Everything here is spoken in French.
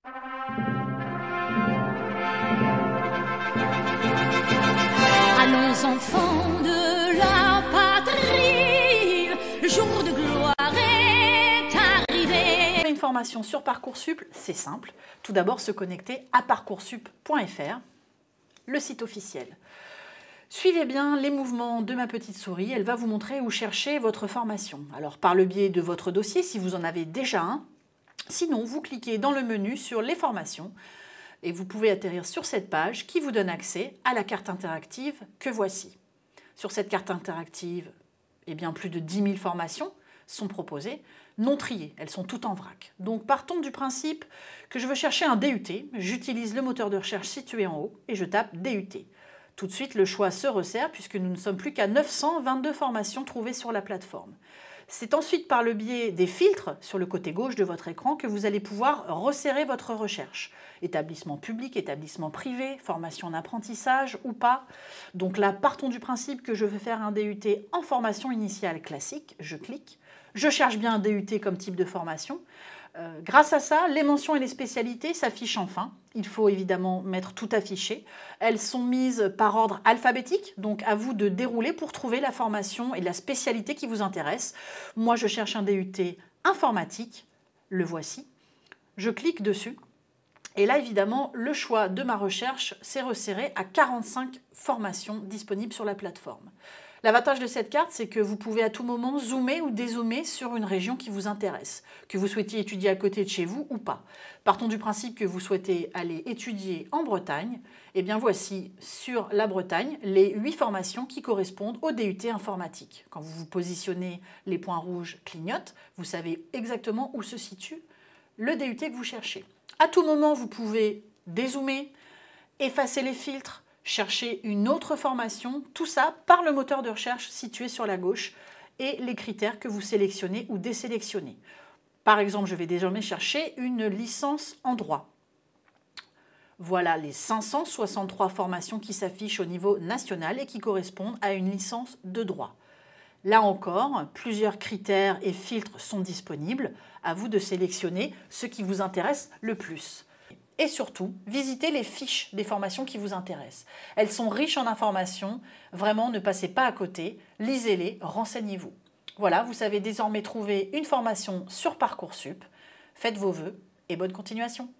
Allons enfants de la patrie, le jour de gloire est arrivé. Une formation sur Parcoursup, c'est simple. Tout d'abord, se connecter à parcoursup.fr, le site officiel. Suivez bien les mouvements de ma petite souris, elle va vous montrer où chercher votre formation. Alors par le biais de votre dossier, si vous en avez déjà un, sinon vous cliquez dans le menu sur les formations et vous pouvez atterrir sur cette page qui vous donne accès à la carte interactive que voici. Sur cette carte interactive, eh bien, plus de 10 000 formations sont proposées, non triées, elles sont toutes en vrac. Donc partons du principe que je veux chercher un DUT, j'utilise le moteur de recherche situé en haut et je tape DUT. Tout de suite, le choix se resserre puisque nous ne sommes plus qu'à 922 formations trouvées sur la plateforme. C'est ensuite par le biais des filtres sur le côté gauche de votre écran que vous allez pouvoir resserrer votre recherche. Établissement public, établissement privé, formation d'apprentissage ou pas. Donc là, partons du principe que je veux faire un DUT en formation initiale classique. Je clique. Je cherche bien un DUT comme type de formation. Grâce à ça, les mentions et les spécialités s'affichent enfin. Il faut évidemment mettre tout affiché. Elles sont mises par ordre alphabétique, donc à vous de dérouler pour trouver la formation et la spécialité qui vous intéresse. Moi, je cherche un DUT informatique. Le voici. Je clique dessus. Et là, évidemment, le choix de ma recherche s'est resserré à 45 formations disponibles sur la plateforme. L'avantage de cette carte, c'est que vous pouvez à tout moment zoomer ou dézoomer sur une région qui vous intéresse, que vous souhaitiez étudier à côté de chez vous ou pas. Partons du principe que vous souhaitez aller étudier en Bretagne. Eh bien voici sur la Bretagne les 8 formations qui correspondent au DUT informatique. Quand vous vous positionnez, les points rouges clignotent, vous savez exactement où se situe le DUT que vous cherchez. À tout moment, vous pouvez dézoomer, effacer les filtres, chercher une autre formation, tout ça par le moteur de recherche situé sur la gauche et les critères que vous sélectionnez ou désélectionnez. Par exemple, je vais désormais chercher une licence en droit. Voilà les 563 formations qui s'affichent au niveau national et qui correspondent à une licence de droit. Là encore, plusieurs critères et filtres sont disponibles. À vous de sélectionner ce qui vous intéresse le plus. Et surtout, visitez les fiches des formations qui vous intéressent. Elles sont riches en informations, vraiment ne passez pas à côté, lisez-les, renseignez-vous. Voilà, vous savez désormais trouver une formation sur Parcoursup. Faites vos vœux et bonne continuation.